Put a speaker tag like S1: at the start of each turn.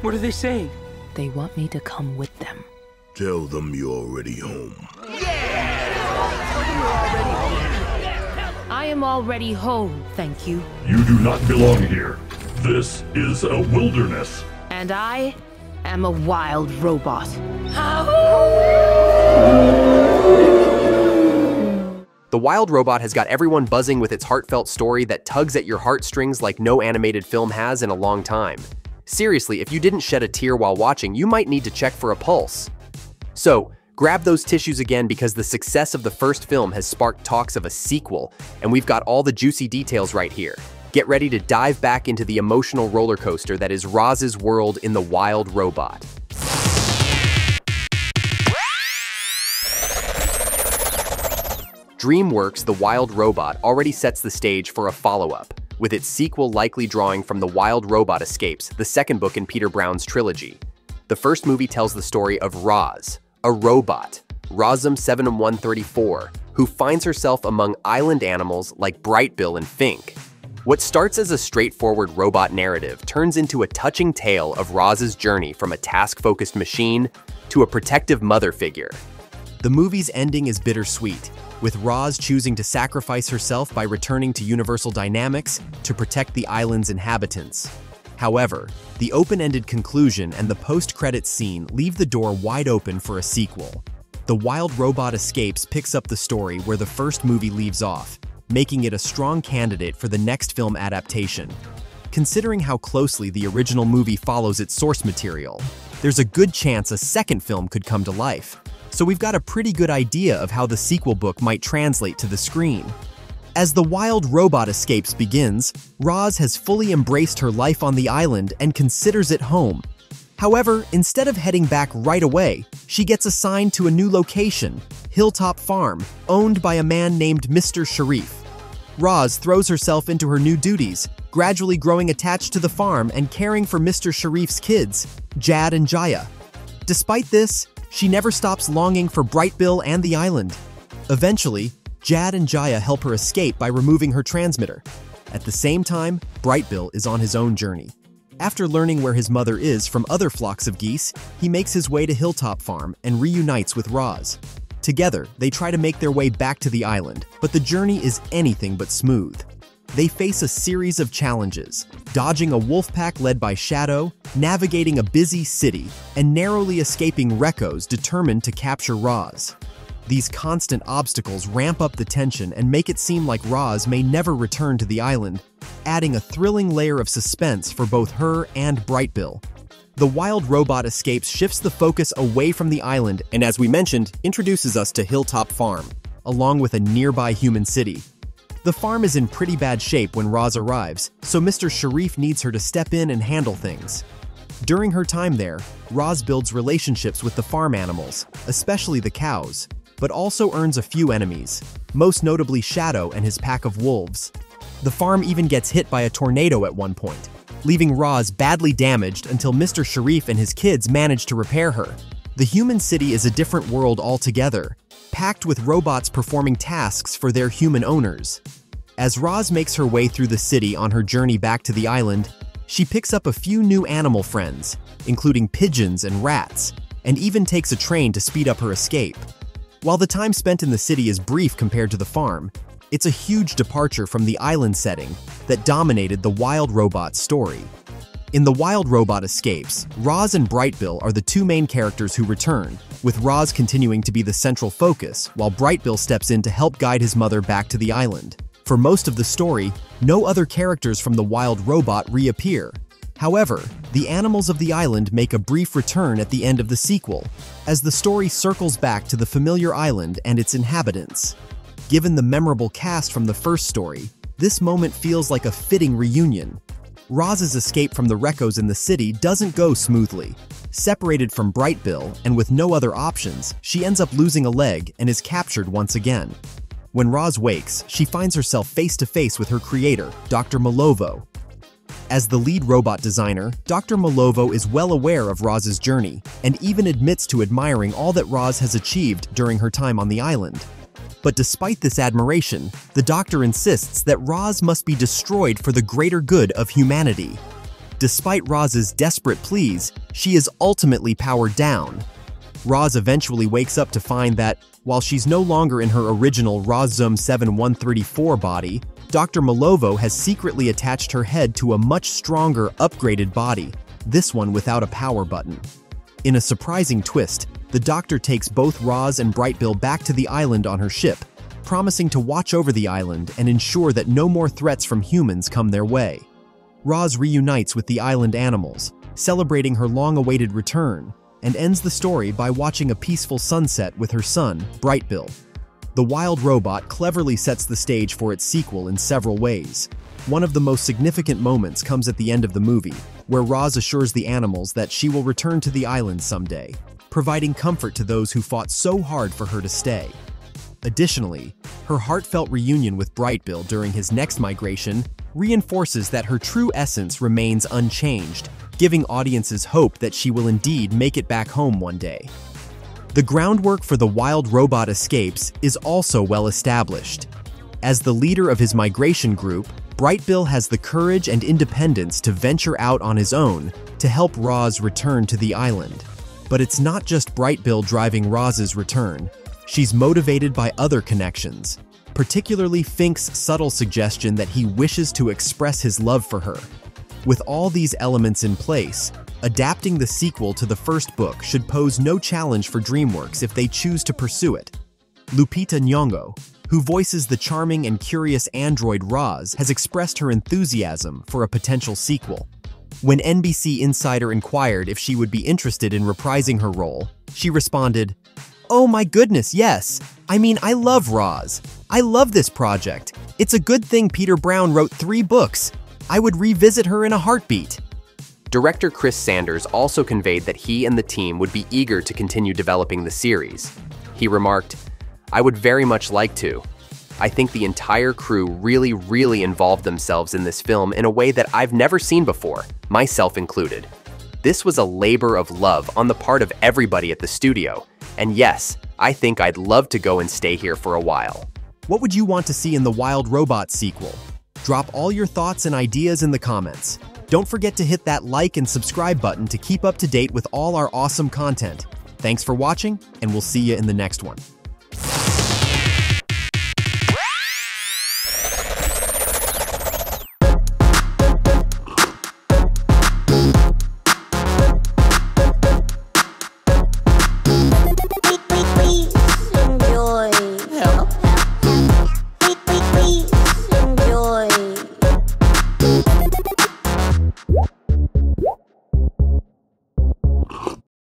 S1: What are they saying?
S2: They want me to come with them.
S3: Tell them you're already home.
S2: I am already home, thank you.
S4: You do not belong here. This is a wilderness.
S2: And I am a wild robot.
S5: The Wild Robot has got everyone buzzing with its heartfelt story that tugs at your heartstrings like no animated film has in a long time. Seriously, if you didn't shed a tear while watching, you might need to check for a pulse. So, grab those tissues again because the success of the first film has sparked talks of a sequel, and we've got all the juicy details right here. Get ready to dive back into the emotional roller coaster that is Roz's world in The Wild Robot. DreamWorks' The Wild Robot already sets the stage for a follow-up, with its sequel likely drawing from The Wild Robot Escapes, the second book in Peter Brown's trilogy. The first movie tells the story of Roz, a robot, Rozum 7134, who finds herself among island animals like Brightbill and Fink. What starts as a straightforward robot narrative turns into a touching tale of Roz's journey from a task-focused machine to a protective mother figure. The movie's ending is bittersweet, with Roz choosing to sacrifice herself by returning to Universal Dynamics to protect the island's inhabitants. However, the open-ended conclusion and the post-credits scene leave the door wide open for a sequel. The Wild Robot Escapes picks up the story where the first movie leaves off, making it a strong candidate for the next film adaptation. Considering how closely the original movie follows its source material, there's a good chance a second film could come to life. So we've got a pretty good idea of how the sequel book might translate to the screen. As The Wild Robot Escapes begins, Roz has fully embraced her life on the island and considers it home. However, instead of heading back right away, she gets assigned to a new location, Hilltop Farm, owned by a man named Mr. Shareef. Roz throws herself into her new duties, gradually growing attached to the farm and caring for Mr. Shareef's kids, Jad and Jaya. Despite this, she never stops longing for Brightbill and the island. Eventually, Jad and Jaya help her escape by removing her transmitter. At the same time, Brightbill is on his own journey. After learning where his mother is from other flocks of geese, he makes his way to Hilltop Farm and reunites with Roz. Together, they try to make their way back to the island, but the journey is anything but smooth. They face a series of challenges, dodging a wolf pack led by Shadow, navigating a busy city, and narrowly escaping Rekkos determined to capture Roz. These constant obstacles ramp up the tension and make it seem like Roz may never return to the island, adding a thrilling layer of suspense for both her and Brightbill. The Wild Robot Escapes shifts the focus away from the island and, as we mentioned, introduces us to Hilltop Farm, along with a nearby human city. The farm is in pretty bad shape when Roz arrives, so Mr. Shareef needs her to step in and handle things. During her time there, Roz builds relationships with the farm animals, especially the cows, but also earns a few enemies, most notably Shadow and his pack of wolves. The farm even gets hit by a tornado at one point, leaving Roz badly damaged until Mr. Shareef and his kids manage to repair her. The human city is a different world altogether, packed with robots performing tasks for their human owners. As Roz makes her way through the city on her journey back to the island, she picks up a few new animal friends, including pigeons and rats, and even takes a train to speed up her escape. While the time spent in the city is brief compared to the farm, it's a huge departure from the island setting that dominated the Wild Robot story. In The Wild Robot Escapes, Roz and Brightbill are the two main characters who return, with Roz continuing to be the central focus, while Brightbill steps in to help guide his mother back to the island. For most of the story, no other characters from the Wild Robot reappear. However, the animals of the island make a brief return at the end of the sequel, as the story circles back to the familiar island and its inhabitants. Given the memorable cast from the first story, this moment feels like a fitting reunion. Roz's escape from the Rekkos in the city doesn't go smoothly. Separated from Brightbill and with no other options, she ends up losing a leg and is captured once again. When Roz wakes, she finds herself face-to-face with her creator, Dr. Malovo. As the lead robot designer, Dr. Malovo is well aware of Roz's journey and even admits to admiring all that Roz has achieved during her time on the island. But despite this admiration, the Doctor insists that Roz must be destroyed for the greater good of humanity.
S1: Despite Roz's desperate pleas, she is ultimately powered down. Roz eventually wakes up to find that, while she's no longer in her original Rozum 7134 body, Dr. Malovo has secretly attached her head to a much stronger, upgraded body, this one without a power button. In a surprising twist, the Doctor takes both Roz and Brightbill back to the island on her ship, promising to watch over the island and ensure that no more threats from humans come their way. Roz reunites with the island animals, celebrating her long-awaited return, and ends the story by watching a peaceful sunset with her son, Brightbill. The wild robot cleverly sets the stage for its sequel in several ways. One of the most significant moments comes at the end of the movie, where Roz assures the animals that she will return to the island someday, providing comfort to those who fought so hard for her to stay. Additionally, her heartfelt reunion with Brightbill during his next migration reinforces that her true essence remains unchanged, giving audiences hope that she will indeed make it back home one day. The groundwork for the wild robot escapes is also well established. As the leader of his migration group, Brightbill has the courage and independence to venture out on his own to help Roz return to the island. But it's not just Brightbill driving Roz's return. She's motivated by other connections, particularly Fink's subtle suggestion that he wishes to express his love for her. With all these elements in place, adapting the sequel to the first book should pose no challenge for DreamWorks if they choose to pursue it. Lupita Nyong'o, who voices the charming and curious android Roz, has expressed her enthusiasm for a potential sequel. When NBC Insider inquired if she would be interested in reprising her role, she responded, "Oh my goodness, yes! I mean, I love Roz. I love this project. It's a good thing Peter Brown wrote 3 books. I would revisit her in a heartbeat."
S5: Director Chris Sanders also conveyed that he and the team would be eager to continue developing the series. He remarked, "I would very much like to. I think the entire crew really involved themselves in this film in a way that I've never seen before, myself included. This was a labor of love on the part of everybody at the studio. And yes, I think I'd love to go and stay here for a while."
S1: What would you want to see in the Wild Robot sequel? Drop all your thoughts and ideas in the comments. Don't forget to hit that like and subscribe button to keep up to date with all our awesome content. Thanks for watching, and we'll see you in the next one.